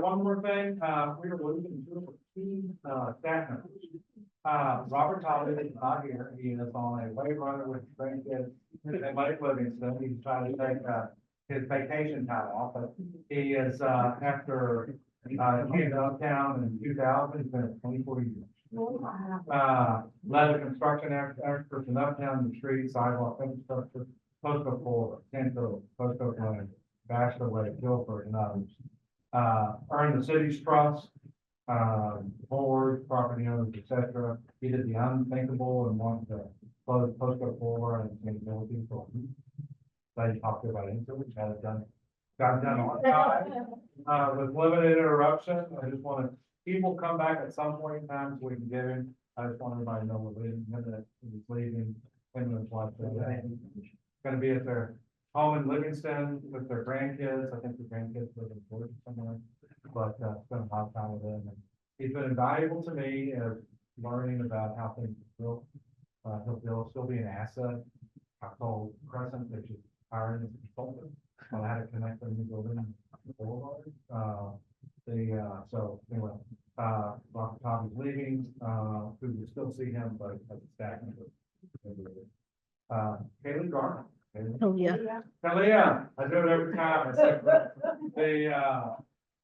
one more thing, we were losing two key, staff members. Robert Tolley is not here. He is on a way runner with grandkids at Lake Livingston. He's trying to take, his vacation time off, but he is, after, he came to Uptown in 2000, he's been 24 years. Led the construction experts in Uptown, the street, sidewalk, infrastructure, Posto 4, Canto, Posto 1, Bachelor Way, Guilford, and others. Earned the city's trust, board, property owners, etc. He did the unthinkable and wanted to close Posto 4 and sustainability for him. So he talked about it, which had it done, got done on time, with limited interruption. I just want to, he will come back at some point in time so we can get him. I just want everybody to know we're leaving him, that he's leaving, him and his wife. Going to be at their home in Livingston with their grandkids. I think the grandkids live in Georgia somewhere, but spend a lot of time with them. And he's been invaluable to me as learning about how things are built. He'll still be an asset. I told Crescent that you hire him as a consultant. I had to connect them to building forward. So anyway, Dr. Tommy's leaving. We will still see him, but as a staff member. Kaylee Garner. Oh, yeah. Kalia, I do it every time. I said, they,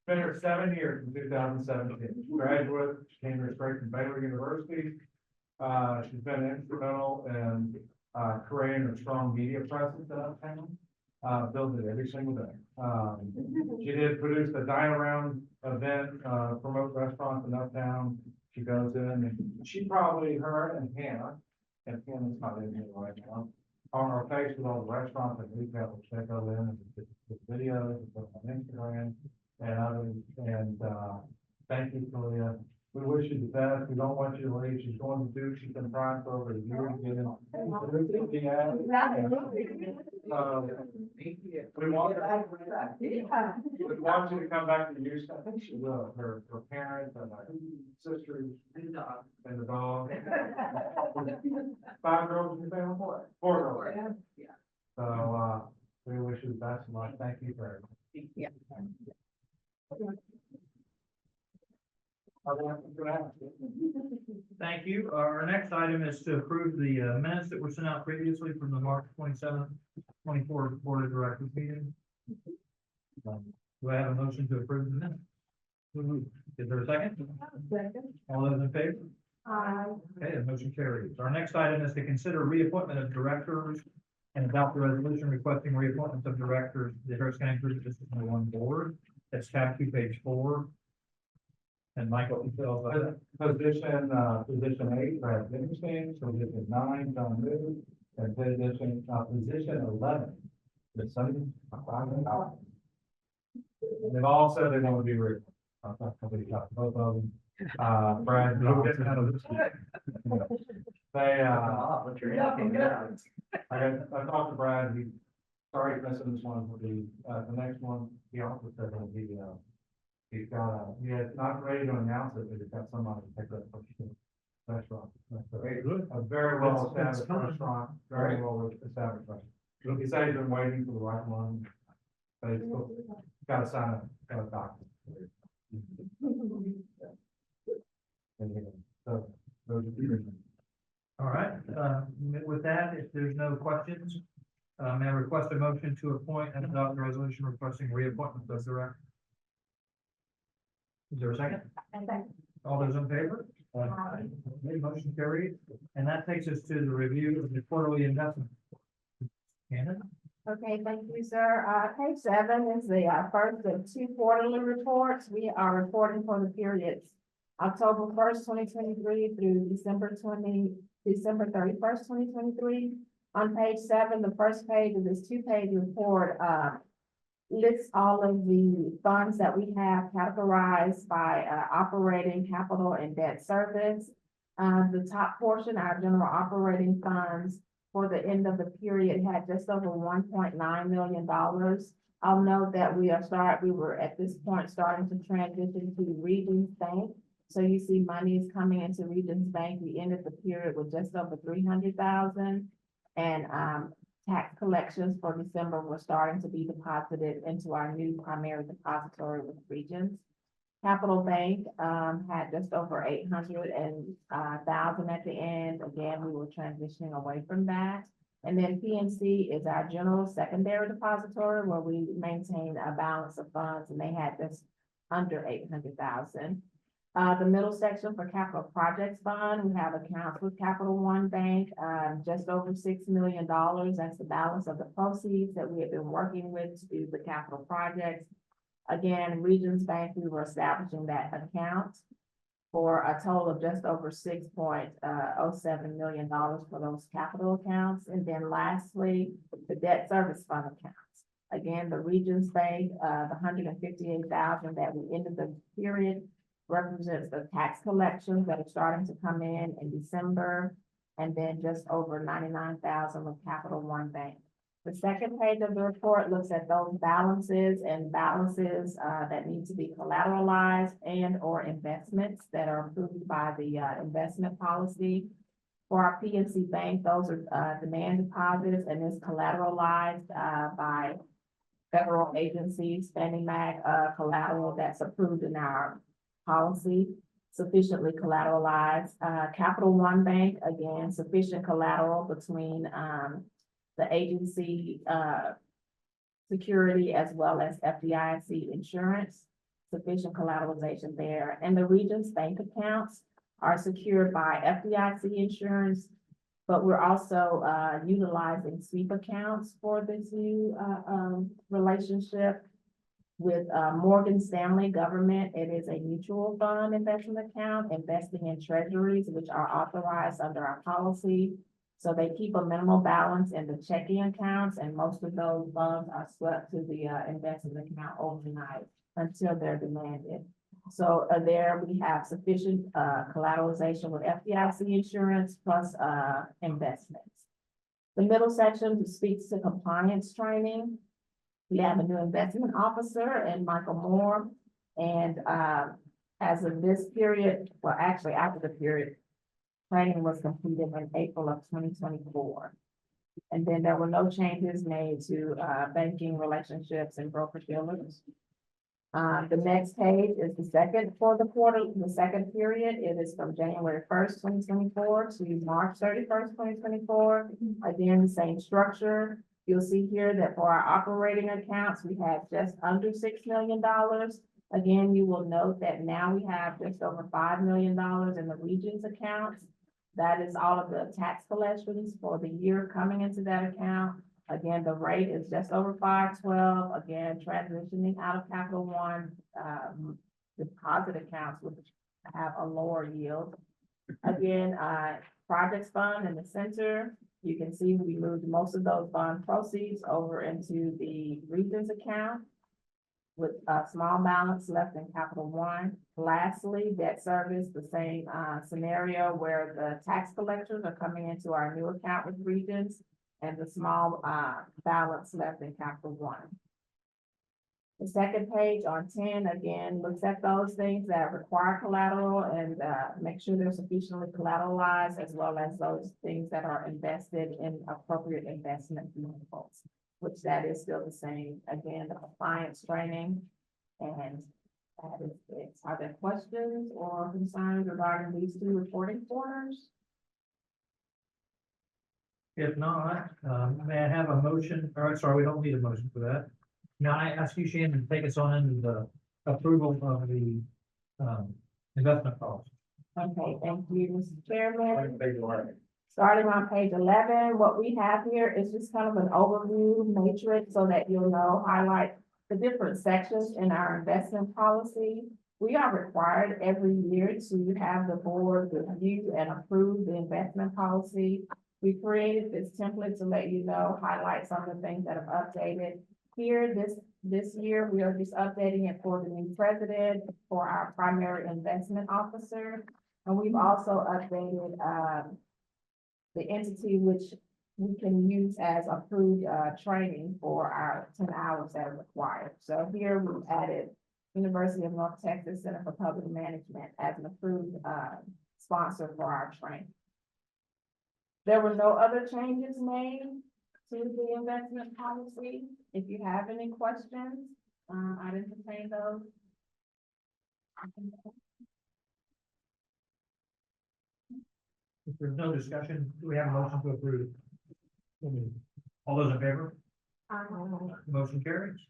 been here 7 years in 2017. Graduate, she came here straight from Baylor University. She's been instrumental in, creating a strong media presence in Uptown. Builds it every single day. She did produce the Dine Around event, promote restaurants in Uptown. She goes in and she probably, her and Hannah, and Hannah's not in here right now, on our face with all the restaurants and retail, check go in and the videos, and put on Instagram and others. And, thank you, Kalia. We wish you the best. We don't want you to leave. She's going to Duke. She's been trying for over a year to get in. We want you to come back to Houston. I think she will. Her parents and her sisters and the dog. 5 girls in the family, 4 girls. So, we wish you the best of luck. Thank you very much. Yeah. Thank you. Our next item is to approve the minutes that were sent out previously from the March 27th, 24 Board of Directors meeting. Do I have a motion to approve the minutes? Is there a second? All those in favor? Okay, the motion carries. Our next item is to consider reappointment of directors and adopt the resolution requesting reappointment of directors, the Harris County Group District Number 1 Board. That's tab 2, page 4. And Michael, you tell us about Position 8, Brad Livingston, position 9, John Moon, and position 11, the Sunday. They've all said they want to be real. Somebody talked to both of them. Brad. They, I talked to Brad, he, sorry, missing this one, but the next one, he also said that he's got he had not ready to announce it, but he's got somebody to take that restaurant. Very good. A very well established restaurant, very well established restaurant. He said he's been waiting for the right one. But he's got to sign a document. So, those are the all right. With that, if there's no questions, may I request a motion to appoint and adopt the resolution requesting reappointment of director? Is there a second? All those in favor? Okay, motion carried. And that takes us to the review of the quarterly investment. Hannah? Okay, thank you, sir. Page 7 is the first of 2 quarterly reports. We are reporting for the periods October 1st, 2023 through December 31st, 2023. On page 7, the first page of this 2-page report lists all of the funds that we have categorized by operating, capital, and debt service. The top portion, our general operating funds for the end of the period had just over $1.9 million. I'll note that we were at this point starting to transition to Regions Bank. So you see money is coming into Regions Bank. We ended the period with just over $300,000, and tax collections for December were starting to be deposited into our new primary depository with Regions. Capital Bank, had just over 800,000 at the end. Again, we were transitioning away from that. And then PNC is our general secondary depository where we maintain a balance of funds and they had just under 800,000. The middle section for capital projects fund, we have accounts with Capital One Bank, just over $6 million. That's the balance of the proceeds that we have been working with to do the capital projects. Again, Regions Bank, we were establishing that account for a total of just over $6.07 million for those capital accounts. And then lastly, the debt service fund accounts. Again, the Regions Bank, the 158,000 that we ended the period represents the tax collections that are starting to come in December. And then just over 99,000 with Capital One Bank. The second page of the report looks at those balances that need to be collateralized and or investments that are approved by the investment policy. For our PNC Bank, those are demand deposits and is collateralized by federal agencies, Fannie Mae collateral that's approved in our policy, sufficiently collateralized. Capital One Bank, again, sufficient collateral between the agency security as well as FDIC insurance, sufficient collateralization there. And the Regions Bank accounts are secured by FDIC insurance, but we're also utilizing sweep accounts for this new relationship with Morgan Stanley Government. It is a mutual fund investment account investing in treasuries, which are authorized under our policy. So they keep a minimal balance in the checking accounts, and most of those funds are swept to the investment account overnight until they're demanded. So there we have sufficient collateralization with FDIC insurance plus investments. The middle section speaks to compliance training. We have a new investment officer and Michael Moore. And as of this period, well, actually after the period, training was completed in April of 2024. And then there were no changes made to banking relationships and broker dealers. The next page is the second for the quarter, the second period. It is from January 1st, 2024 to March 31st, 2024. Again, the same structure. You'll see here that for our operating accounts, we have just under $6 million. Again, you will note that now we have just over $5 million in the Regions accounts. That is all of the tax collections for the year coming into that account. Again, the rate is just over 5.12. Again, transitioning out of Capital One deposit accounts, which have a lower yield. Again, projects fund in the center. You can see we moved most of those bond proceeds over into the Regions account with a small balance left in Capital One. Lastly, debt service, the same scenario where the tax collectors are coming into our new account with Regions and the small balance left in Capital One. The second page on 10, again, looks at those things that require collateral and make sure they're sufficiently collateralized, as well as those things that are invested in appropriate investment vehicles, which that is still the same. Again, the compliance training, and that is it. Are there questions or concerns regarding these two reporting quarters? If not, may I have a motion, or sorry, we don't need a motion for that. Now I ask you, Shannon, to take us on into the approval of the investment policy. Okay, thank you, Mr. Chairman. Starting on page 11, what we have here is just kind of an overview matrix so that you'll know, highlight the different sections in our investment policy. We are required every year to have the board review and approve the investment policy. We created this template to let you know, highlight some of the things that have updated. Here, this year, we are just updating it for the new president, for our primary investment officer. And we've also updated the entity which we can use as approved training for our 10 hours that are required. So here we've added University of North Texas Center for Public Management as an approved sponsor for our training. There were no other changes made to the investment policy. If you have any questions, I'd entertain those. If there's no discussion, do we have a motion to approve? All those in favor? Motion carries.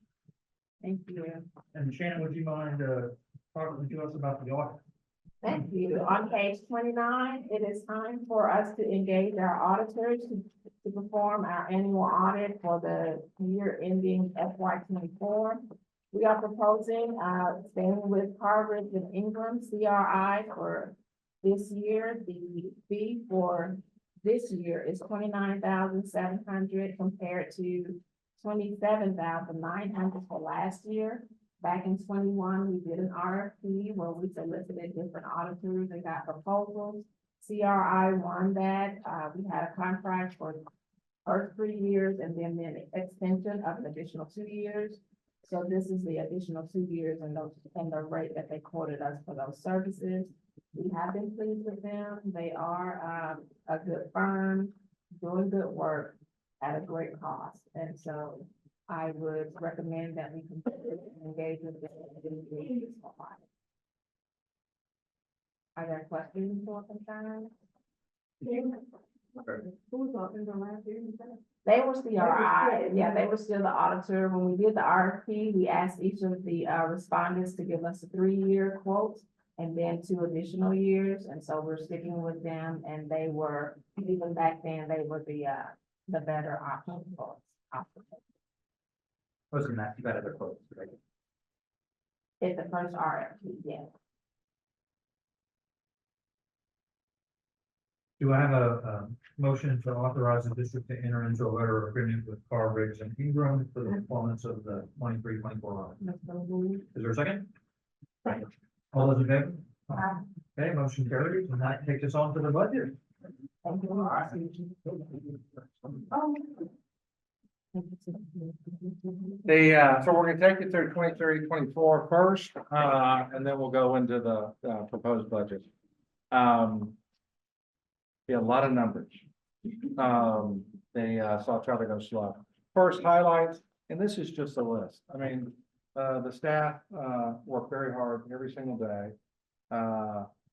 Thank you. And Shannon, would you mind, talking to us about the audit? Thank you. On page 29, it is time for us to engage our auditors to perform our annual audit for the year ending FY 24. We are proposing, staying with Carvery and Ingram CRI for this year. The fee for this year is $29,700 compared to $27,900 for last year. Back in 21, we did an RFP where we solicited different auditors and got proposals. CRI won that. We had a contract for the first 3 years and then an extension of an additional 2 years. So this is the additional 2 years and the rate that they quoted us for those services. We have been pleased with them. They are a good firm, doing good work at a great cost. And so I would recommend that we continue to engage with them. Are there questions or concerns? Who was talking the last year? They were CRI, yeah, they were still the auditor. When we did the RFP, we asked each of the respondents to give us a 3-year quote and then 2 additional years, and so we're sticking with them, and they were, even back then, they were the better option for us. Wasn't that, you got other quotes, right? It's the first RFP, yeah. Do I have a motion to authorize the district to enter into a letter of agreement with Carr, and Ingram for the performance of the 23-24 audit? Is there a second? Second. All those in favor? Aye. Okay, motion carries, and that takes us on to the budget. Thank you. So we're gonna take you through 23-24 first, and then we'll go into the proposed budget. Yeah, a lot of numbers. So I'll try to go slow. First highlights, and this is just a list. I mean, the staff work very hard every single day.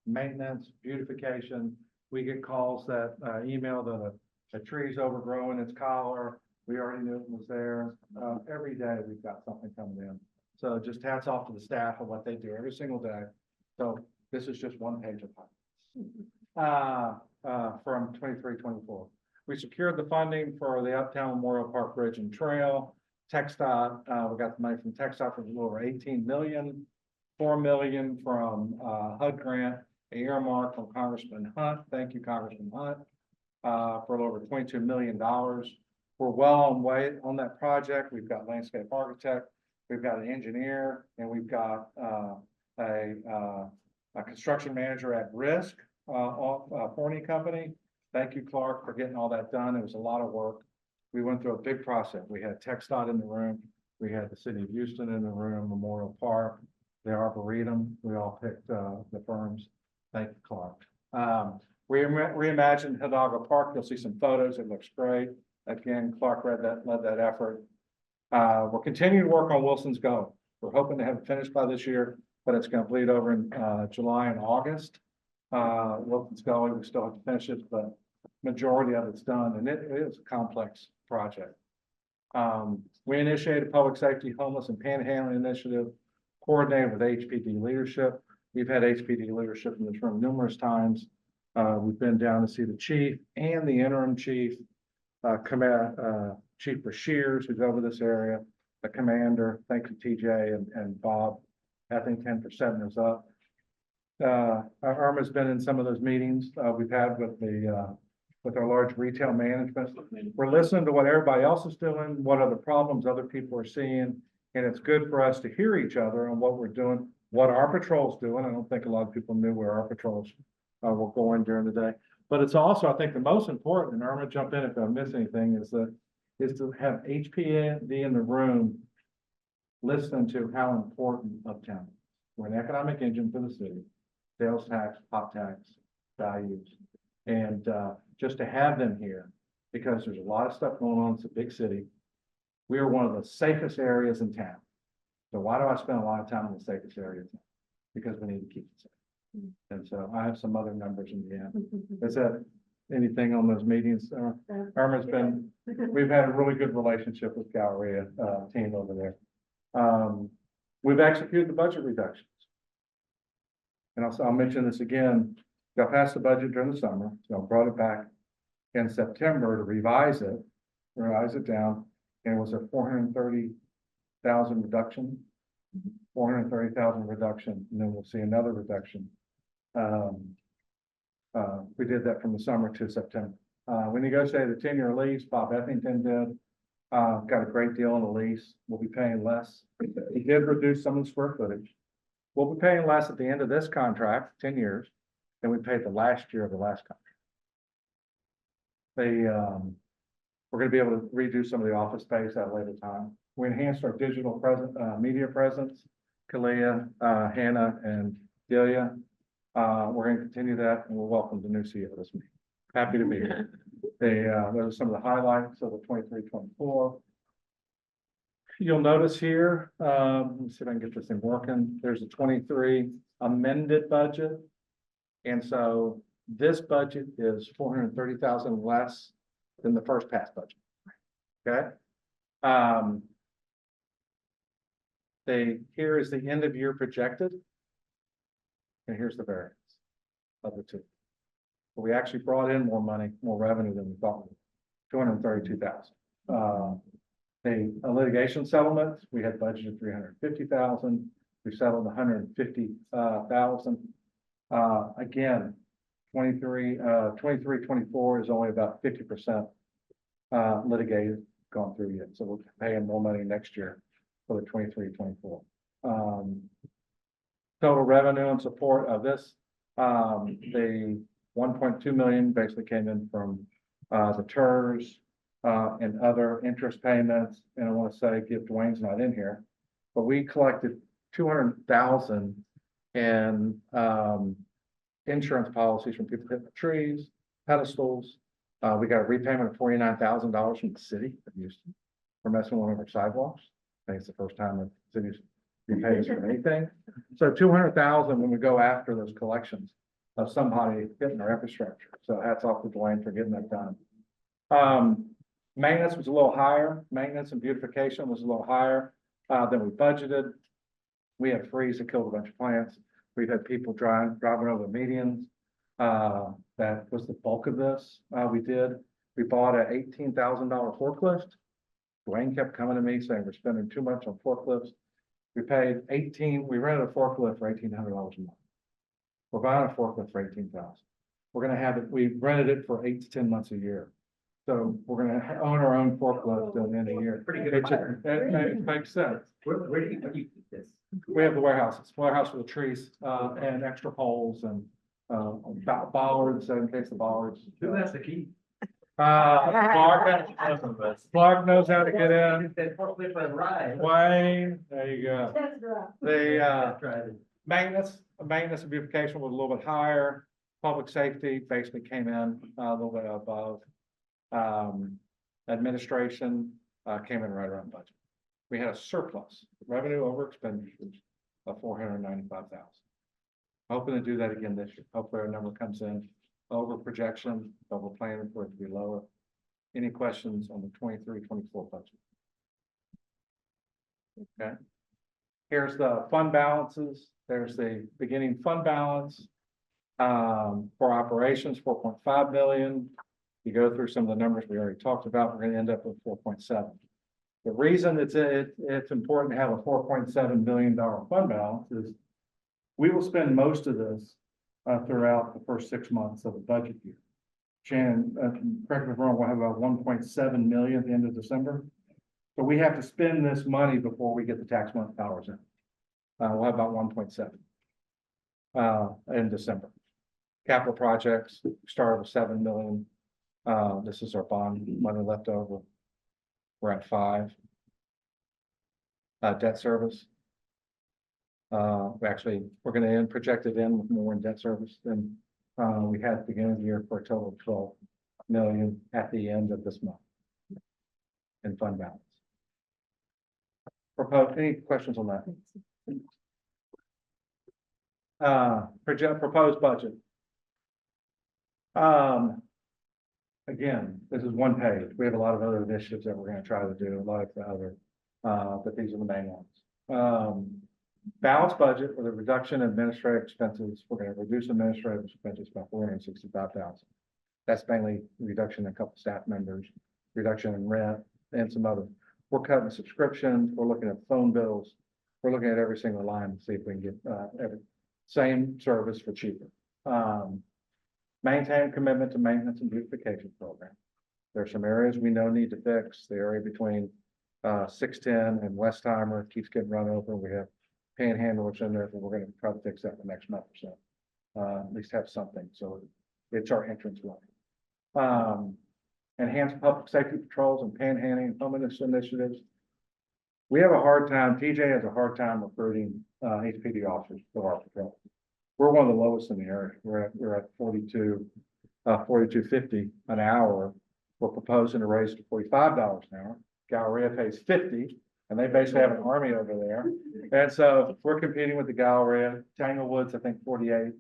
Maintenance, beautification. We get calls that email that a tree's overgrowing its collar. We already knew it was there. Every day we've got something coming in. So just hats off to the staff of what they do every single day. So this is just one page of highlights. From 23-24. We secured the funding for the Uptown Memorial Park Bridge and Trail. TxDOT, we got the money from TxDOT for a little over 18 million, 4 million from HUD grant, earmark from Congressman Hunt. Thank you, Congressman Hunt, for a little over $22 million. We're well on way on that project. We've got landscape architect, we've got an engineer, and we've got a construction manager at risk. Forney Company. Thank you, Clark, for getting all that done. It was a lot of work. We went through a big process. We had TxDOT in the room. We had the city of Houston in the room, Memorial Park, the Arboretum. We all picked the firms. Thank you, Clark. We reimagined Hidalgo Park. You'll see some photos. It looks great. Again, Clark led that effort. We're continuing to work on Wilson's Go. We're hoping to have it finished by this year, but it's going to bleed over in July and August. Wilson's going, we still have to finish it, but majority of it's done, and it is a complex project. We initiated public safety, homeless, and panhandling initiative, coordinated with HPD leadership. We've had HPD leadership in this room numerous times. We've been down to see the chief and the interim chief, Chief Brashears, who's over this area, the commander. Thank you, TJ and Bob. I think 10% is up. Irma's been in some of those meetings we've had with our large retail management. We're listening to what everybody else is doing, what other problems other people are seeing, and it's good for us to hear each other on what we're doing, what our patrol's doing. I don't think a lot of people knew where our patrols were going during the day, but it's also, I think, the most important. And Irma, jump in if I miss anything. Is to have HPD in the room, listening to how important Uptown is. We're an economic engine for the city. Sales tax, pop tax, values, and just to have them here, because there's a lot of stuff going on. It's a big city. We are one of the safest areas in town. So why do I spend a lot of time in the safest area? because we need to keep it safe. And so I have some other numbers in the end. Is that anything on those meetings? Irma's been, we've had a really good relationship with Galleria, team over there. We've executed the budget reductions. And I'll mention this again, y'all passed the budget during the summer, y'all brought it back in September to revise it down, and it was a 430,000 reduction. 430,000 reduction, and then we'll see another reduction. We did that from the summer to September. We negotiated the 10-year lease, Bob Effington did. Got a great deal on the lease. We'll be paying less. He did reduce some of the square footage. We'll be paying less at the end of this contract, 10 years, than we paid the last year of the last contract. We're gonna be able to redo some of the office space at a later time. We enhanced our digital media presence, Kalia, Hannah, and Delia. We're gonna continue that, and we'll welcome the new CEO this week. Happy to be here. Those are some of the highlights of the 23-24. You'll notice here, let me see if I can get this thing working. There's a 23 amended budget. And so this budget is 430,000 less than the first passed budget. Okay? Here is the end of year projected. And here's the variance of the two. But we actually brought in more money, more revenue than we thought. 232,000. A litigation settlement, we had budgeted 350,000. We settled 150,000. Again, 23-24 is only about 50% litigated, gone through yet. So we're paying more money next year for the 23-24. Total revenue and support of this, the 1.2 million basically came in from the TERS and other interest payments. And I want to say, Dwayne's not in here, but we collected 200,000 in insurance policies from people hitting the trees, pedestals. We got a repayment of $49,000 from the city of Houston for messing with one of our sidewalks. I think it's the first time that the city's repaid us for anything. So 200,000 when we go after those collections of somebody hitting our infrastructure. So hats off to Dwayne for getting that done. Maintenance was a little higher. Maintenance and beautification was a little higher than we budgeted. We had a freeze that killed a bunch of plants. We've had people driving over medians. That was the bulk of this. We bought an $18,000 forklift. Dwayne kept coming to me saying we're spending too much on forklifts. We paid we rented a forklift for $1,800 a month. We're buying a forklift for $18,000. We're gonna have it, we rented it for 8 to 10 months a year. So we're gonna own our own forklift at the end of the year. Pretty good. It makes sense. Where do you keep this? We have the warehouse for the trees, and extra poles and, bollards, in case the bollards. Who has the key? Clark knows how to get in. Right. Wayne, there you go. That's right. The, maintenance and beautification was a little bit higher. Public safety basically came in a little bit above. Administration, came in right around budget. We had a surplus, revenue over expenditures of 495,000. Hoping to do that again this year. Hopefully our number comes in over projection, but we're planning for it to be lower. Any questions on the 23-24 budget? Okay. Here's the fund balances. There's the beginning fund balance for operations, 4.5 million. You go through some of the numbers we already talked about, we're going to end up with 4.7. The reason it's important to have a $4.7 billion fund balance is we will spend most of this throughout the first 6 months of the budget year. Shannon, correct me if I'm wrong, we'll have about 1.7 million at the end of December. So we have to spend this money before we get the tax month dollars in. We'll have about 1.7 in December. Capital projects started with 7 million. This is our bond money left over. We're at 5. Debt service. We're going to end projected in with more in debt service than we had at the beginning of the year, for a total of 12 million at the end of this month in fund balance. Any questions on that? proposed budget. Again, this is one page. We have a lot of other initiatives that we're gonna try to do, a lot of the other, but these are the main ones. Balanced budget with a reduction in administrative expenses. We're gonna reduce administrative expenses by $465,000. That's mainly reduction in a couple staff members, reduction in rent and some other. We're cutting subscriptions. We're looking at phone bills. We're looking at every single line to see if we can get, every, same service for cheaper. Maintain commitment to maintenance and beautification program. There are some areas we know need to fix. The area between 610 and Westheimer keeps getting run over. We have panhandlers in there, but we're gonna try to fix that in the next month or so. At least have something, so it's our entrance way. Enhance public safety patrols and panhandling homelessness initiatives. We have a hard time, TJ has a hard time recruiting HPD officers for our patrol. We're one of the lowest in the area. We're at 42.50 an hour. We're proposing to raise to $45 an hour. Galleria pays 50, and they basically have an army over there. And so we're competing with the Galleria. Tanglewoods, I think 48,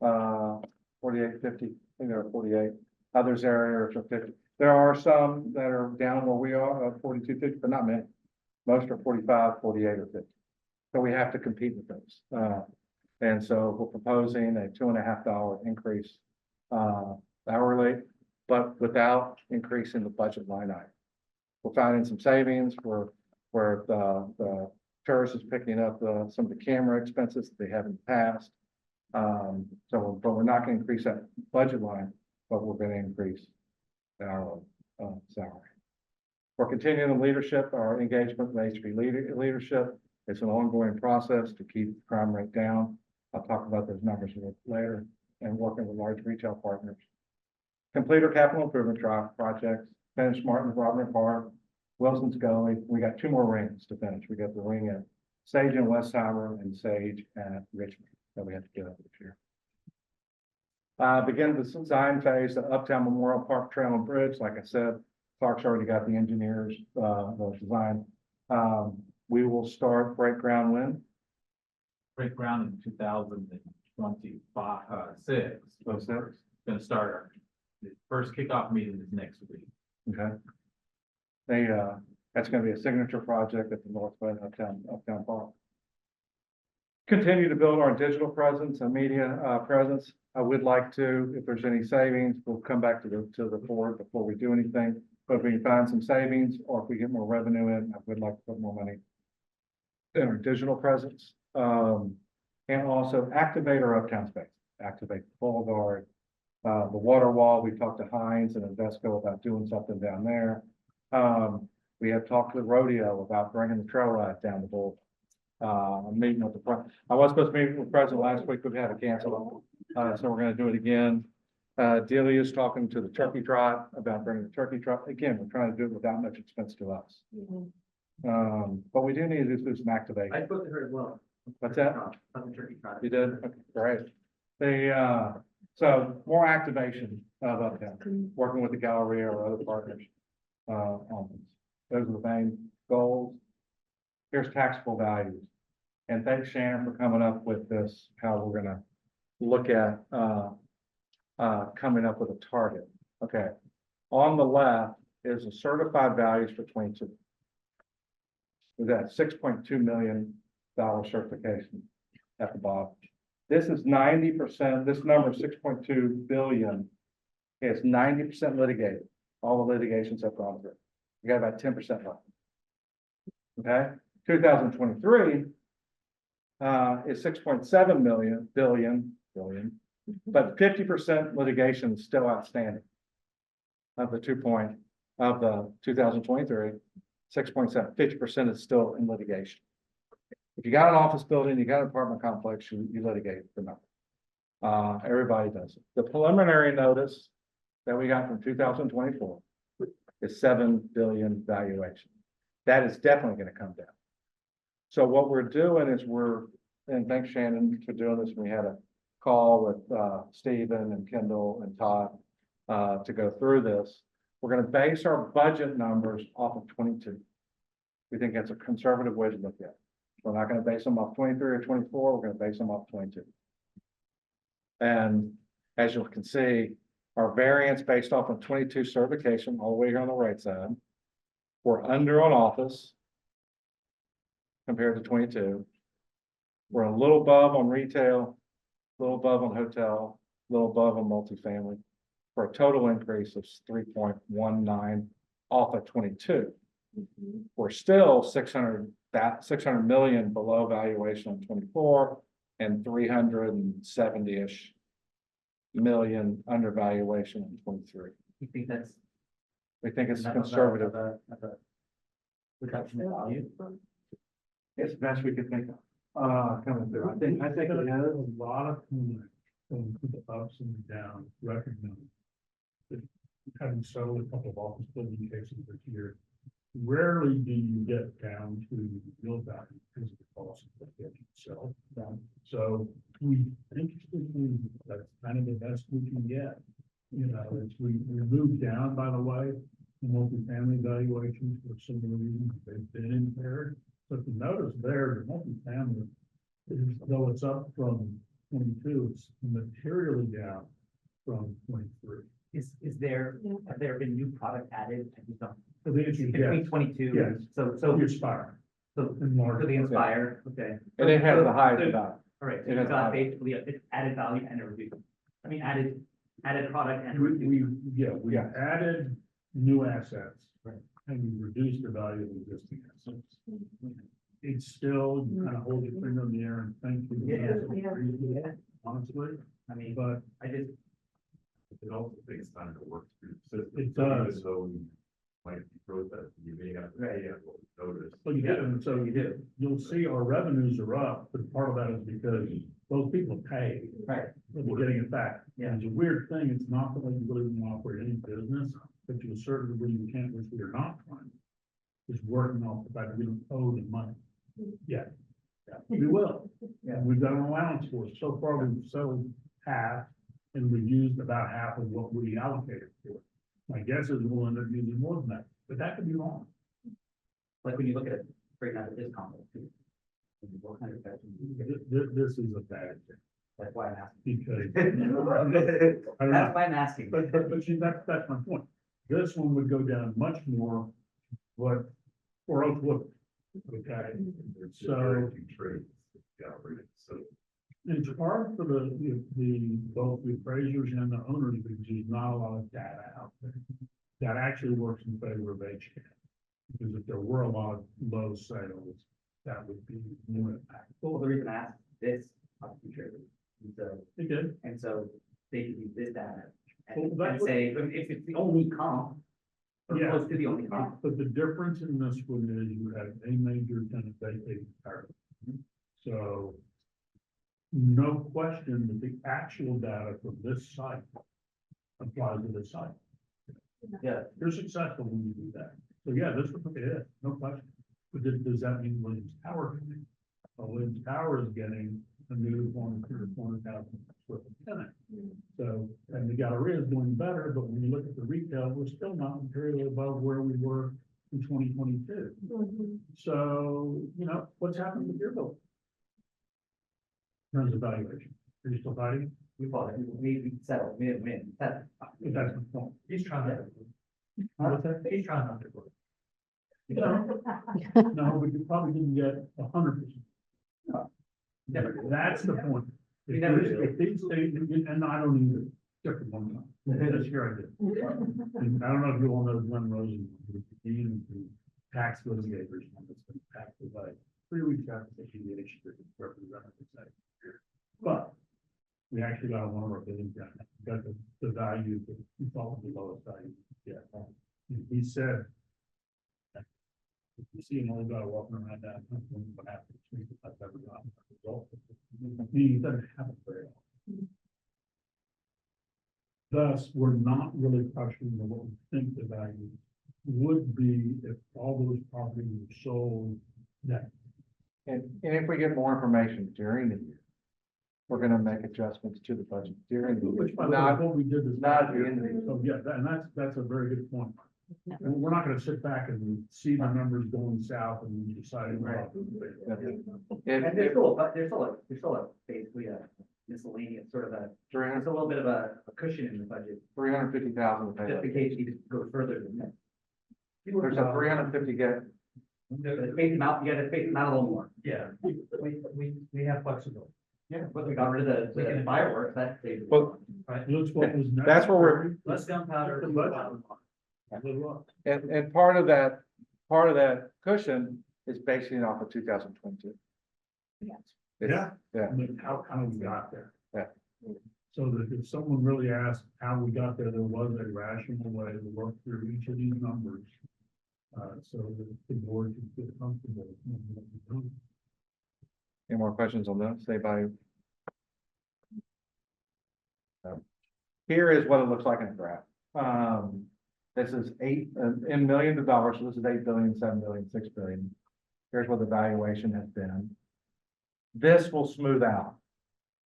48.50. I think they're at 48. Others areas are 50. There are some that are down where we are, 42.50, but not many. Most are 45, 48, or 50. So we have to compete with those. And so we're proposing a $2.50 increase hourly, but without increasing the budget line item. We're finding some savings where the tourist is picking up some of the camera expenses that they have in the past. But we're not going to increase that budget line, but we're going to increase our salary. We're continuing the leadership, our engagement with HP leadership. It's an ongoing process to keep crime rate down. I'll talk about those numbers a little later, and working with large retail partners. Complete our capital improvement projects, finish Martin Rodman Park, Wilson's Gully. We got 2 more rings to finish. We got the ring at Sage and Westheimer and Sage at Richmond that we have to get up this year. Begin the design phase of Uptown Memorial Park Trail and Bridge. Like I said, Clark's already got the engineers, the design. We will start break ground when? Break ground in 2025, 6. What's that? Gonna start our the first kickoff meeting is next week. Okay. That's gonna be a signature project at the Northwest Uptown Park. Continue to build our digital presence and media presence. I would like to, if there's any savings, we'll come back to the board before we do anything. But if we can find some savings or if we get more revenue in, I would like to put more money in our digital presence. And also activate our uptown space, activate the boulevard, the water wall. We talked to Heinz and Invesco about doing something down there. We have talked to the rodeo about bringing the trail ride down the boulevard. Meeting with the front. I was supposed to meet with the president last week, but we had to cancel. So we're going to do it again. Delia is talking to the turkey trot about bringing the turkey trot. Again, we're trying to do it without much expense to us. But we do need to do some activation. I spoke to her as well. What's that? On the turkey trot. You did? Okay, great. So more activation of Uptown, working with the Galleria or other partners. On this. Those are the main goals. Here's taxable values. And thanks Shannon for coming up with this, how we're gonna look at coming up with a target. Okay. On the left is the certified values for 22. Is that $6.2 million certification at the bottom. This is 90%, this number 6.2 billion is 90% litigated. All the litigations have gone through. We got about 10% left. Okay, 2023 is 6.7 billion, but 50% litigation is still outstanding. Of the 2023, 6.7, 50% is still in litigation. If you got an office building, you got an apartment complex, you litigate the number. Everybody does it. The preliminary notice that we got from 2024 is 7 billion valuation. That is definitely going to come down. So what we're doing is and thanks Shannon for doing this. We had a call with Stephen and Kendall and Todd to go through this. We're going to base our budget numbers off of 22. We think that's a conservative way to look at it. We're not gonna base them off 23 or 24, we're gonna base them off 22. And as you can see, our variance based off of 22 certification, all the way here on the right side. We're under on office. Compared to 22. We're a little above on retail, a little above on hotel, a little above on multifamily. For a total increase of 3.19 off of 22. We're still 600 million below valuation on 24 and 370-ish million under valuation on 23. You think that's? We think it's enough of a- conservative. of a Reduction in value? It's the best we could think of, coming through. I think it is. A lot of time going through the ups and downs, recognize that having settled a couple of office building cases this year, rarely do you get down to real value because of the cost of the building itself. So we think that's kind of the best we can get. You know, as we moved down, by the way, the multifamily valuations for similar reasons, they've been impaired. But the notice there, the multifamily, though it's up from 22, it's materially down from 23. Is there, have there been new product added? Have you done So the answer is between yes, 22? Yes. So you're spire. so In large. for the Inspire, okay. And it has the highest So- value. All right, so It you has got high- basically it's added value and a reduced. I mean, added product and a We, reduced. we Yeah. added new assets. Right. And we reduced the value of existing assets. It's still, you kind of hold your finger in the air and think. Yeah. Honestly, I mean, but I just, It also takes time to work through the system. It does. Even though you might be processed, you may have to pay at what was noticed. so you do, and so you do, you'll see our revenues are up, but part of that is because those people pay. right, We're getting it back. Yeah. And it's a weird thing, it's not the way you really want to operate any business, but to a certain degree you can't, which we are not trying. Is working off the fact that we don't owe the money. Yeah. We will. Yeah. And we've got an allowance for it. So far, we've settled half and we've used about half of what we allocated for it. My guess is we'll end up using more than that, but that could be wrong. like when you look at it, right now, the discount. What kind of effect? This is a bad thing That's why I'm asking. because. That's I don't know. why I'm asking. But see, that's my point. This one would go down much more, what, for Oakwood. Okay, There's So- very few trades that operate, so. it's hard for both the appraisers and the owners because there's not a lot of data out there. That actually works in favor of HCAP. Because if there were a lot of low sales, that would be more impactful. Well, the reason I asked this, traders, and so they could use this data Well, and that's what- say, if it's the only comp, or Yeah. close to the only comp, But the difference in this one is you have a major tenant vacating entirely. So no question that the actual data from this site applies to this site. yeah, You're successful when you do that. So yeah, this would be it, no question. But does that mean Williams Tower? can be? Well, Williams Tower is getting a new 400,000 square foot tenant. So, and the Galleria is doing better, but when you look at the retail, we're still not materially above where we were in 2022. So, you know, what's happened with your building? In terms of valuation, are you still fighting? we fought it, we settled, we didn't win, settled. If that's the point. He's trying to. What's that? He's trying not to. work. No, but you probably didn't get 100%. That's the point. We never do. If these states, and I don't either, different one time, this year I did. And I don't know if you all know Glenn Rosen, who's the dean of the tax litigators, one that's been passed away 3 weeks after the mediation representative said. But we actually got one of our buildings down, got the value that we thought was the lowest value. Yeah. And he said, if you see an old guy walking around that, what happens, I've never gotten a result. He doesn't happen very often. Thus, we're not really questioning what we think the value would be if all those properties were sold. That, And if we get more information during the year, we're gonna make adjustments to the budget during the year. which by the way, Not, what we did is. not at the end of the year. So, yeah, and that's a very good point. And we're not gonna sit back and see the numbers going south and we decide. Right. If, And there's still a basically a miscellaneous sort of a, there's a little bit of a cushion in the budget, $350,000 to just pay. in case you go further than that. There's a 350 get, But space them out, you gotta space them out a little more. Yeah, we have flexibility. Yeah, but we got rid of the fireworks, that saved. well, Looks what was. that's where we're, Less gunpowder. and part of that cushion is basing off of 2022. Yeah. Yeah. Yeah. But how we got there. Yeah. So that if someone really asked how we got there, there was a rational way to work through each of these numbers. So that the board can feel comfortable. in what we're doing. Any more questions on this? Anybody? Here is what it looks like in a graph. This is in millions of dollars, so this is 8 billion, 7 billion, 6 billion. Here's what the valuation has been. This will smooth out.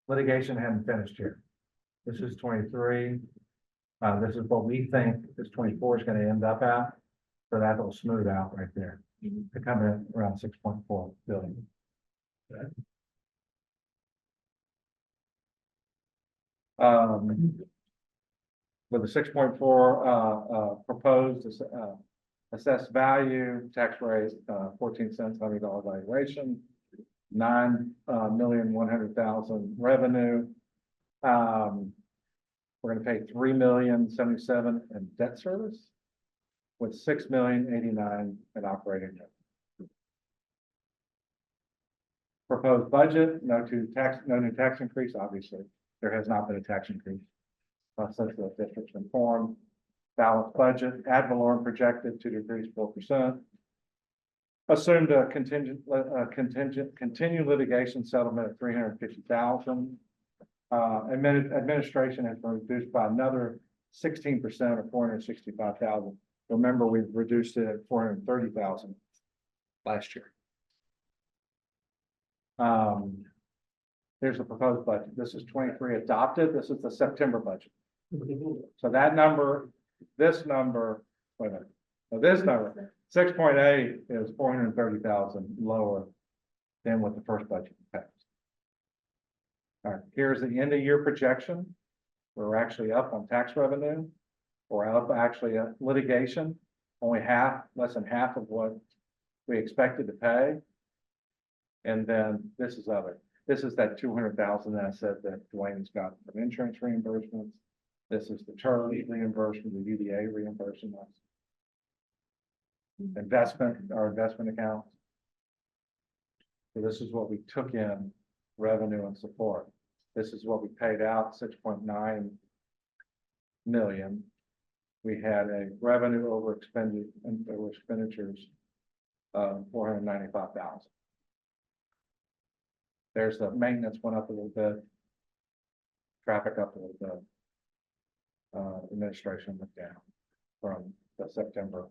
Litigation hadn't finished here. This is 23. This is what we think this 24 is gonna end up at. So that will smooth out right there. To come in around 6.4 billion. With the 6.4 proposed assessed value, tax rate 14 cents, $100 valuation, 9,100,000 revenue. We're gonna pay 3,077,000 in debt service with 6,089,000 in operating revenue. Proposed budget, no new tax increase, obviously. There has not been a tax increase. Since the district's been formed. Balanced budget, ad valorem projected to decrease 4%. Assumed a continued litigation settlement of 350,000. Administration has been reduced by another 16% or 465,000. Remember, we've reduced it at 430,000 last year. Here's the proposed budget. This is 23 adopted. This is the September budget. So that number, this number, wait a minute. So this number, 6.8 is 430,000 lower than what the first budget passed. All right, here's the end of year projection. We're actually up on tax revenue. We're up actually at litigation, only less than half of what we expected to pay. And then this is other. This is that 200,000 that I said that Dwayne's got from insurance reimbursements. This is the Charlie reimbursement, the UDA reimbursement. Our investment account. So this is what we took in revenue and support. This is what we paid out, 6.9 million. We had a revenue over expenditures of 495,000. There's the maintenance went up a little bit. Traffic up a little bit. Administration went down from the September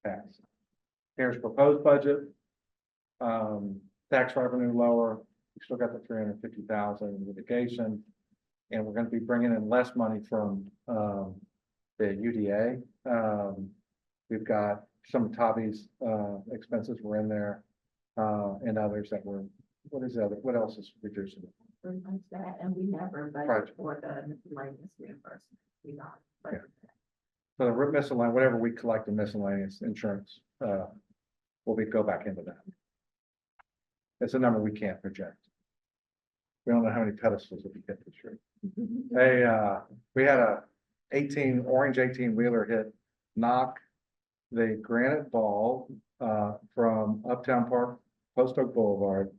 pass. Here's proposed budget. Tax revenue lower. We still got the 350,000 in litigation. And we're going to be bringing in less money from the UDA. We've got some Tavi's expenses were in there and others that were. What else is reducing? Pretty much that, and we never Right. budgeted for the miscellaneous reimbursement. We not. Yeah. So the miscellaneous, whatever we collect in miscellaneous insurance, will go back into that. It's a number we can't project. We don't know how many pedestals will be hit this year. We had a orange 18 wheeler hit, knock the granite ball from Uptown Park, Post Oak Boulevard,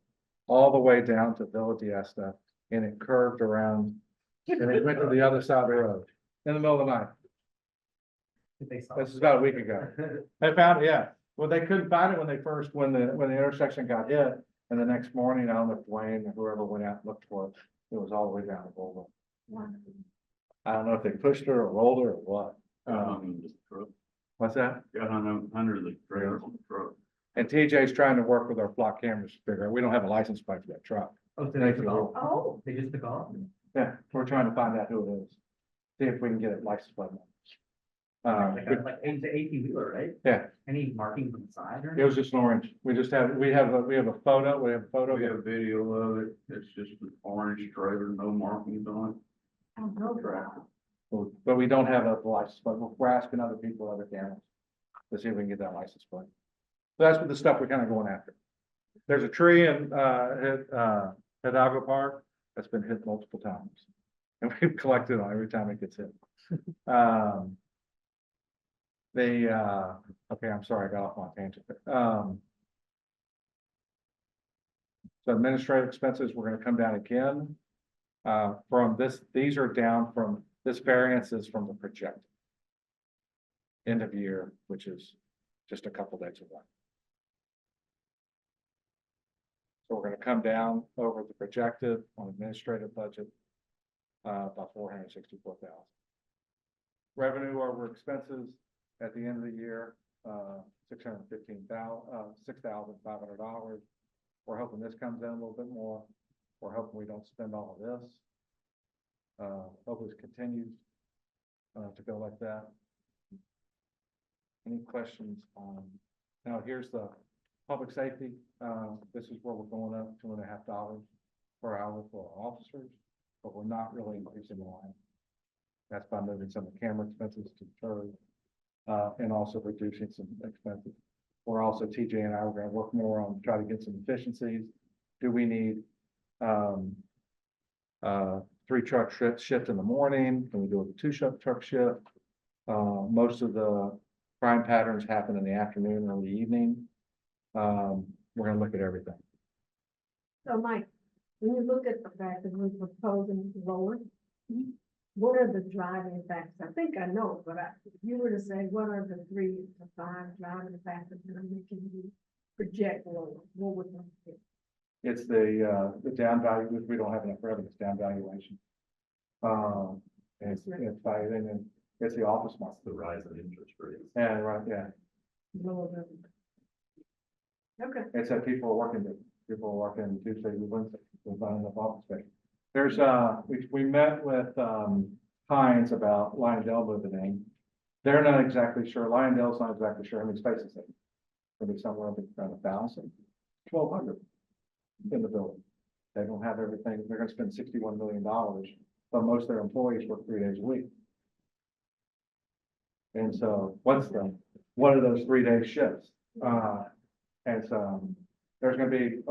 all the way down to Villa Diesta, and it curved around, and it went to the other side of the road in the middle of the night. This is about a week ago. They found it, yeah. Well, they couldn't find it when the intersection got hit, and the next morning, I don't know if Dwayne or whoever went out and looked for it. It was all the way down the boulevard. I don't know if they pushed her or rolled her or what. What's that? Got on under the trailer on the truck. And TJ's trying to work with our flock cameras to figure out, we don't have a license plate for that truck. Oh, so they took off. Oh, They just took off. Yeah, we're trying to find out who it is. See if we can get it licensed plate. Like it's an 18-wheeler, right? Yeah. Any markings on the side or? It was just an orange. We have a photo, we have a photo. We have video of it, it's just an orange trailer, no markings on Oh, no. But we don't have a license, but we're asking other people, other counties, to see if we can get that license plate. So that's what the stuff we're kind of going after. There's a tree in, Hidalgo Park that's been hit multiple times. And we've collected on every time it gets hit. Okay, I'm sorry, I got off my tangent. So administrative expenses, we're gonna come down again. From this, these are down from, this variance is from the projected end of year, which is just a couple days away. So we're gonna come down over the projected on administrative budget, by $464,000. Revenue over expenses at the end of the year, $615,000, $6,500. We're hoping this comes in a little bit more. We're hoping we don't spend all of this. Hopefully this continues to go like that. Any questions on, now here's the public safety. This is where we're going up $2.50 per hour for our officers, but we're not really increasing the line. That's by moving some of the camera expenses to the third, and also reducing some expenses. We're also, TJ and I, we're gonna work more on try to get some efficiencies. Do we need, 3 truck shift in the morning? Can we do a 2 truck shift? Most of the crime patterns happen in the afternoon or the evening. We're gonna look at everything. So Mike, when you look at the fact that we're proposing to lower, what are the driving factors? I think I know, but if you were to say, what are the 3 to 5 driving factors that are making you project lower, what would that be? It's the down value, which we don't have enough revenue, it's down valuation. It's by, and it's the office it, market. the rise in interest rates. And right, yeah, Lower revenue. Okay. it's that people are working Tuesday, Wednesday, there's not enough office space. There's, we met with, Heinz about Lyondell moving in. They're not exactly sure, Lyondell's not exactly sure how many spaces they, it'll be somewhere around 1,000, 1,200 in the building. They don't have everything, they're gonna spend $61 million, but most of their employees work 3 days a week. And so what are those 3-day shifts? And so there's gonna be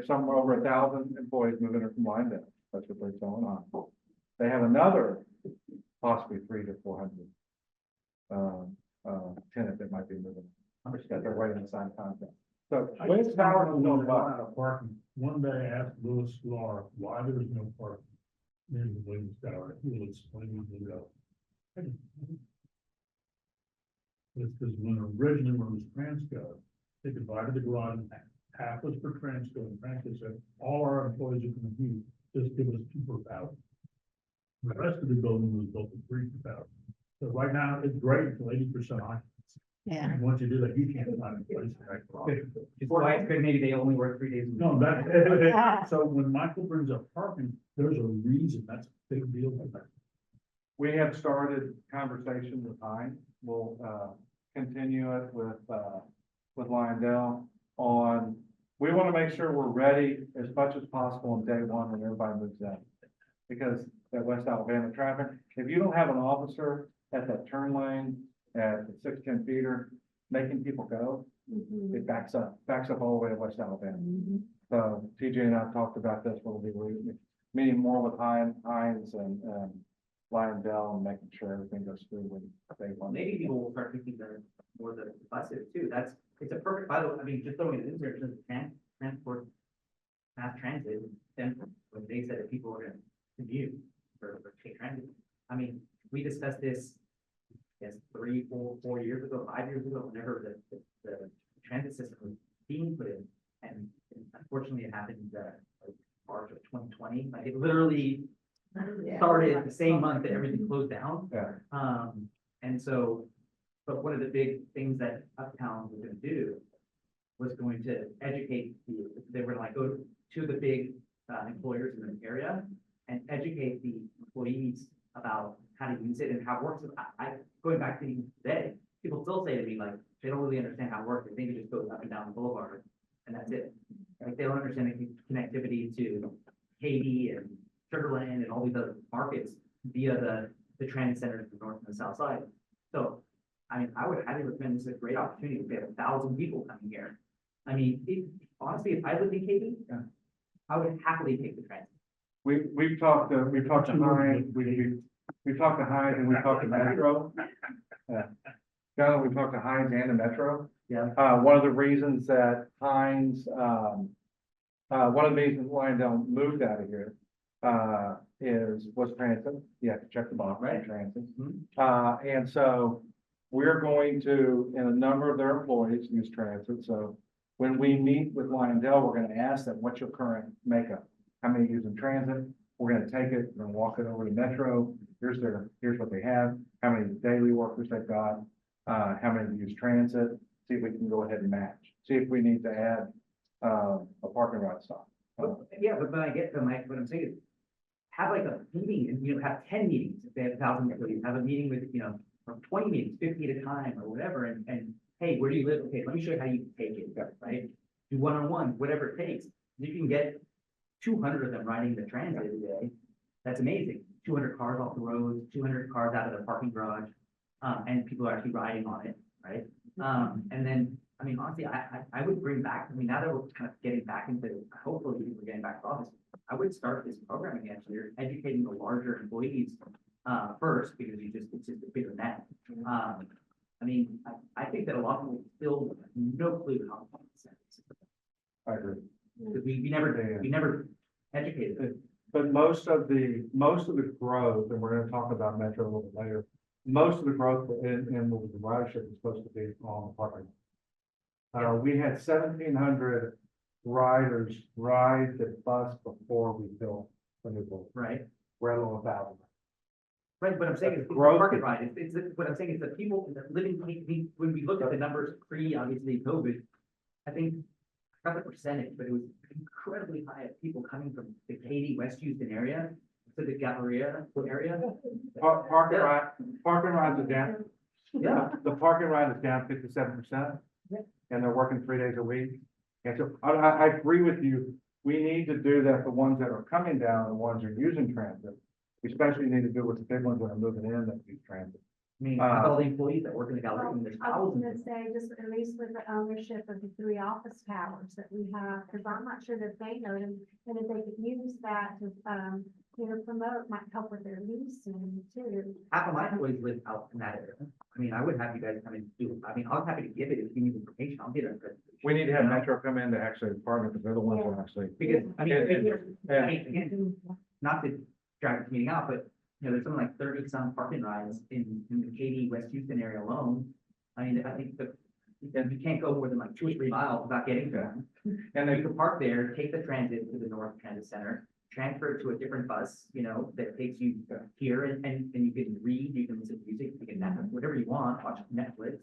somewhere over 1,000 employees moving in from Lyondell. That's what they're going on. They have another possibly 300 to 400 tenant that might be moving. That they're waiting to sign contract. So I Williams just Tower want is to know no about parking. One day I asked Louis Lar why there was no parking near the Williams Tower. He will explain to me that. It's because when it was Transco, they divided the garage in half was for Transco, and Transco said, all our employees are going to be, just give us 2 per 1,000. The rest of the building was built for 3 per 1,000. So right now, it's great until 80% occupancy. Yeah. And once you do that, you can't find a place for that garage. It's why it's good, maybe they only work 3 days a week. No, that, so when Michael brings up parking, there's a reason, that's a big deal. We have started conversation with Heinz. We'll continue it with Lyondell on, we want to make sure we're ready as much as possible on day one when everybody moves in. Because that West Alabama traffic, if you don't have an officer at that turn lane at the 610 feeder, making people go, it backs up all the way to West Alabama. So TJ and I talked about this, we'll be meeting more with Heinz and Lyondell and making sure everything goes through when they want. Maybe people will start thinking that more the buses too. It's a perfect, by the way, I mean, just throwing it in there, just transport, mass transit, then when they said that people were gonna commute for take transit. I mean, we discussed this, I guess, 3, 4 years ago, 5 years ago, whenever the transit system was being put in. And unfortunately, it happened, like March of 2020, like it literally started the same month that everything closed down. Yeah. And so, but one of the big things that Uptown was gonna do was going to educate they were like go to the big employers in the area and educate the employees about how to use it and how it works. Going back to today, people still say to me, like, they don't really understand how it works. They think it just goes up and down the boulevard and that's it. Like, they don't understand the connectivity to Katy and Sugarland and all these other markets via the transit centers in the north and the south side. So, I mean, I would highly recommend, this is a great opportunity. We have 1,000 people coming here. I mean, honestly, if I lived in Katy, I would happily take the transit. We've talked to Heinz, we've talked to Heinz and we've talked to Metro. John, we've talked to Heinz and the Metro. Yeah. One of the reasons that Heinz, one of the reasons Lyondell moved out of here, was transit. You have to check the box, right, transit. And so we're going to, and a number of their employees use transit. So when we meet with Lyondell, we're gonna ask them, what's your current makeup? How many use in transit? We're gonna take it, we're gonna walk it over to Metro. Here's what they have, how many daily workers they've got, how many use transit, see if we can go ahead and match. See if we need to add, a parking lot stop. Yeah, but I get them, like, what I'm saying is, have like a meeting and, have 10 meetings, if they have 1,000 employees, have a meeting with, or 20 meetings, 50 at a time or whatever, and hey, where do you live? Okay, let me show you how you take it, right? Do one-on-one, whatever it takes. You can get 200 of them riding the transit a day. That's amazing. 200 cars off the road, 200 cars out of the parking garage, and people are actually riding on it, right? And then, I mean, honestly, I would bring back, I mean, now that we're kind of getting back into, hopefully we're getting back to office, I would start this program again, so you're educating the larger employees first, because it's just a bigger net. I mean, I think that a lot of people still have no clue how to sense. I agree. Because we never educated them. But most of the growth, and we're gonna talk about Metro a little bit later, most of the growth in the ridership is supposed to be on the parking lot. We had 1,700 riders ride the bus before we built the new building. Right. We're at 1,000. Right, but I'm saying it's Growth. market ride, what I'm saying is the people that living, when we look at the numbers obviously COVID, I think, I forgot the percentage, but it was incredibly high of people coming from the Katy, West Houston area to the Galleria area. Parking rides are down. Yeah. The parking ride is down 57%. Yeah. And they're working 3 days a week. And so I agree with you. We need to do that. The ones that are coming down, the ones that are using transit. We especially need to do with the big ones that are moving in that use transit. I mean, with all the employees that work in the gallery, and there's I was thousands. gonna say, just at least with the ownership of the 3 office towers that we have, because I'm not sure that they know them, and if they could use that to, promote, might help with their leasing too. Half of my employees live out in that area. I mean, I would have you guys come and do it. I mean, I'm happy to give it if you need information. I'll get it. We need to have Metro come in to actually partner because they're the ones that actually. Because, I mean, Yeah. again, not to drag this meeting out, but, there's something like 30 some parking rides in the Katy, West Houston area alone. I mean, I think you can't go more than like 2 or 3 miles without getting to them. And then you can park there, take the transit to the North Transit Center, transfer it to a different bus, that takes you here, and you can read, you can listen to music, you can Netflix, whatever you want, watch Netflix.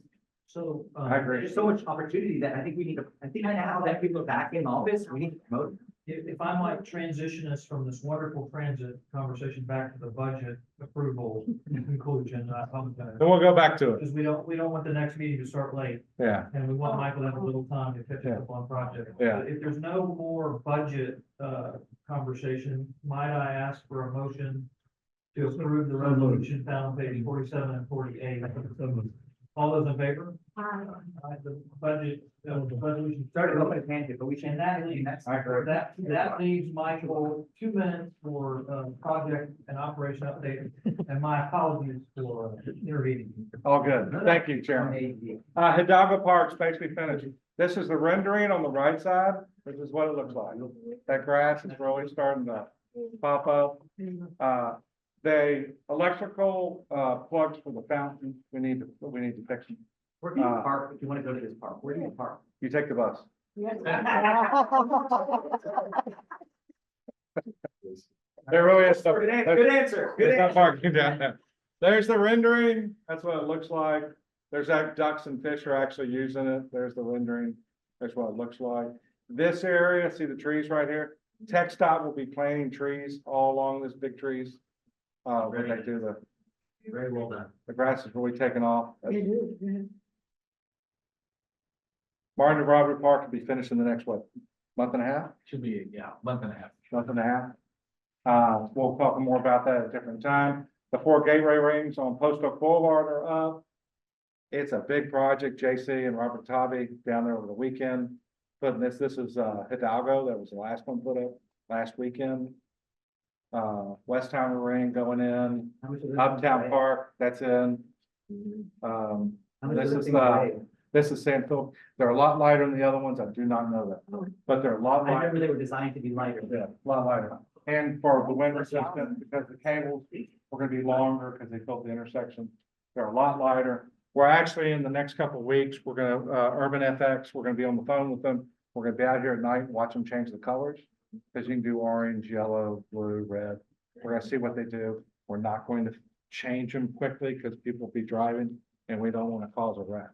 So, I agree. There's so much opportunity that I think we need to, I think now that people are back in office, we need to promote it. if I might transition us from this wonderful transit conversation back to the budget approval conclusion, I apologize. Then we'll go back to it. Because we don't want the next meeting to start late, Yeah. and we want Michael to have a little time to catch up on projects. Yeah. But if there's no more budget, conversation, might I ask for a motion to approve the resolution found on page 47 and 48? All those in favor? The budget, the resolution. Sorry to go on a tangent, but we should. And that leaves, I agree. that leaves Michael 2 minutes for, project and operation update, and my apologies for intervening. All good. Thank you, Chairman. Hidalgo Park's basically finished. This is the rendering on the right side. This is what it looks like. That grass is really starting to pop up. The electrical, plugs for the fountain, we need to fix them. Where do you park, if you want to go to this park, where do you park? You take the bus. There really is stuff. Good answer, There's not parking down there. There's the rendering. That's what it looks like. There's that ducks and fish are actually using it. There's the rendering. That's what it looks like. This area, see the trees right here? TxDOT will be planting trees all along this big trees. When they do Very well done. The grass is really taking off. It is, yeah. Martin and Robert Park will be finished in the next, what, month and a half? Should be, yeah, month and a half. Month and a half. We'll talk more about that at a different time. The 4 gateway rings on Post Oak Boulevard are up. It's a big project. JC and Robert Tavi down there over the weekend. Putting this is Hidalgo. That was the last one put up last weekend. Westheimer ring going in, How much of this Uptown one's Park, that's in. Mhm. Um, How much of this this is, thing's gray? this is Sandfield. They're a lot lighter than the other ones. I do not know that, but they're a lot I lighter. remember they were designed to be lighter. Yeah, a lot lighter. And for the wind resistance, because the cables were gonna be longer because they built the intersection. They're a lot lighter. We're actually in the next couple of weeks, we're gonna, Urban FX, we're gonna be on the phone with them. We're gonna be out here at night and watch them change the colors. Because you can do orange, yellow, blue, red. We're gonna see what they do. We're not going to change them quickly because people will be driving and we don't want to cause a wreck.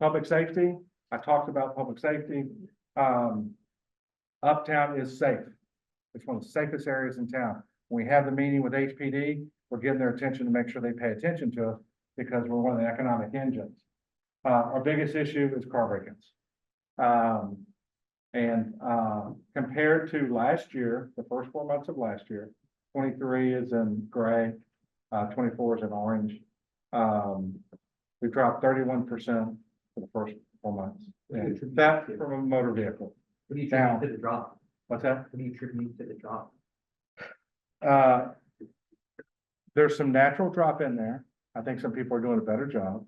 Public safety, I talked about public safety. Uptown is safe. It's one of the safest areas in town. When we have the meeting with HPD, we're getting their attention to make sure they pay attention to us because we're one of the economic engines. Our biggest issue is car break-ins. Compared to last year, the first 4 months of last year, 23 is in gray, 24 is in orange. We dropped 31% for the first 4 months. And that from a motor vehicle. What do you Down. attribute to the drop? What's that? What do you attribute to the drop? There's some natural drop in there. I think some people are doing a better job.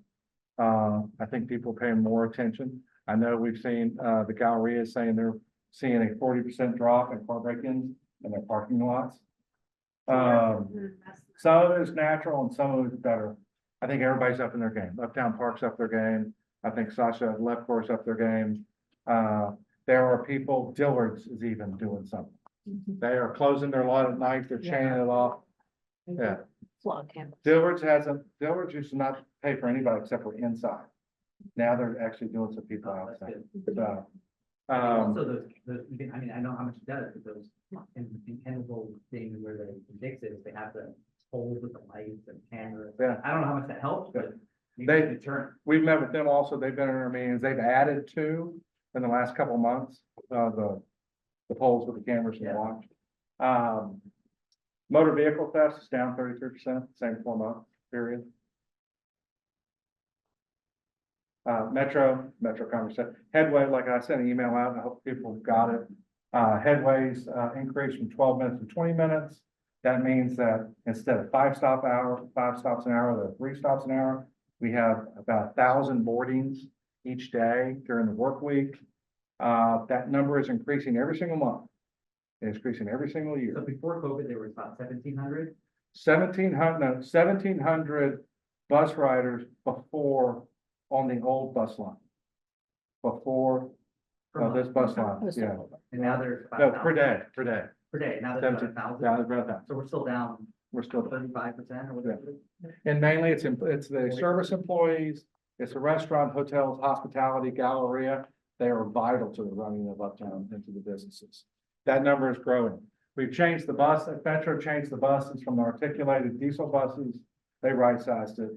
I think people are paying more attention. I know we've seen, the Galleria saying they're seeing a 40% drop in car break-ins in their parking lots. Some of it is natural and some of it is better. I think everybody's up in their game. Uptown Park's up their game. I think Sasha Lepcore's up their game. There are people, Dillard's is even doing something. They are closing their lot at night. They're chaining it off. Yeah. Dillard's used to not pay for anybody except for inside. Now they're actually doing some people Oh, that's outside. good. So, Also, those, you can, I mean, I know how much it does, but those chemical things where they fix it, is they have the holes with the lights and cameras. Yeah. I don't know how much that helps, but maybe They- it's a deterrent. we've met with them also. They've been in our meetings. They've added 2 in the last couple of months, the poles with the cameras and the Yeah. watch. Motor vehicle theft is down 33%, same 4-month period. Metro conversation, Headway, like I sent an email out, and I hope people got it. Headways, increased from 12 minutes to 20 minutes. That means that instead of 5 stops an hour, there are 3 stops an hour. We have about 1,000 boardings each day during the work week. That number is increasing every single month. It's increasing every single So year. before COVID, there was about 1,700. 1,700 bus riders before on the old bus line. Before this bus line, yeah. And now there's about. No, 1,000 per day, per day. Per day, now there's about 17, 1,000. yeah, it's about that. So we're still down We're still, 35% or whatever. and mainly it's the service employees, it's the restaurant, hotels, hospitality, Galleria. They are vital to the running of Uptown and to the businesses. That number is growing. We've changed the bus, Metro changed the buses from the articulated diesel buses. They right-sized it.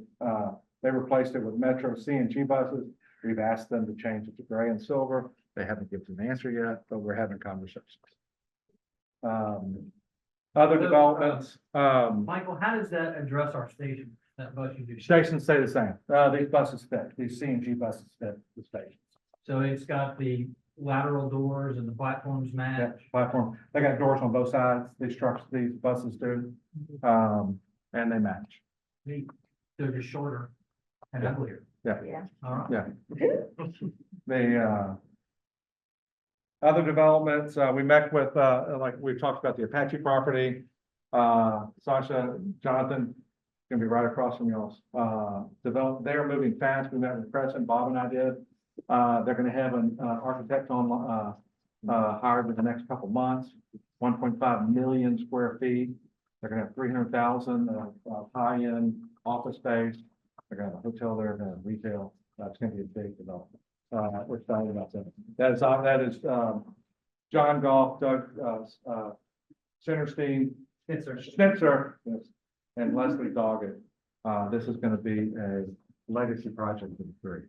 They replaced it with Metro CNG buses. We've asked them to change it to gray and silver. They haven't given an answer yet, but we're having conversations. Other developments, Michael, how does that address our station, that bus you just? stations stay the same. These buses fit, these CNG buses fit the station. So it's got the lateral doors and the platforms Yeah, match. platform. They got doors on both sides. These trucks, these buses do. And they match. They're just shorter and Yeah. uglier. Yeah. All right. Yeah. The other developments, we met with, like we talked about the Apache property. Sasha, Jonathan, gonna be right across from y'all's. They're moving fast. We met with Preston, Bob and I did. They're gonna have an architect on, hired in the next couple months, 1.5 million square feet. They're gonna have 300,000 of high-end office space. They're gonna have a hotel there, they're gonna have retail. It's gonna be a big development. We're excited about that. That is John Goff, Doug Centerstein, Schnitzer, yes, and Leslie Doggett. This is gonna be a legacy project for the three.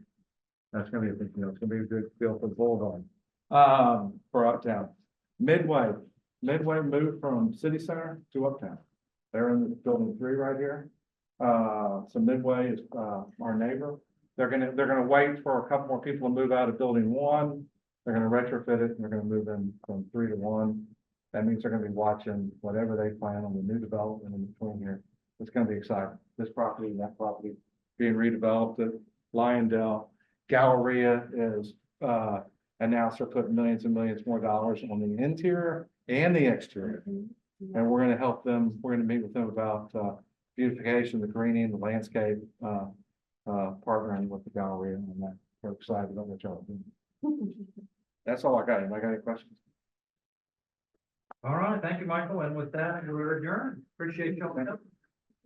That's gonna be a big deal. It's gonna be a good deal for Bulldog. For Uptown. Midway moved from City Center to Uptown. They're in the building 3 right here. So Midway is, our neighbor. They're gonna wait for a couple more people to move out of building 1. They're gonna retrofit it and they're gonna move in from 3 to 1. That means they're gonna be watching whatever they plan on the new development in between here. It's gonna be exciting. This property and that property being redeveloped at Lyondell. Galleria is, announced they're putting millions and millions more dollars on the interior and the exterior. And we're gonna help them, we're gonna meet with them about, beautification, the greening, the landscape, partnering with the Galleria on that. We're excited about what y'all are doing. That's all I got. Anybody got any questions? All right, thank you, Michael, and with that, we're adjourned. Appreciate y'all.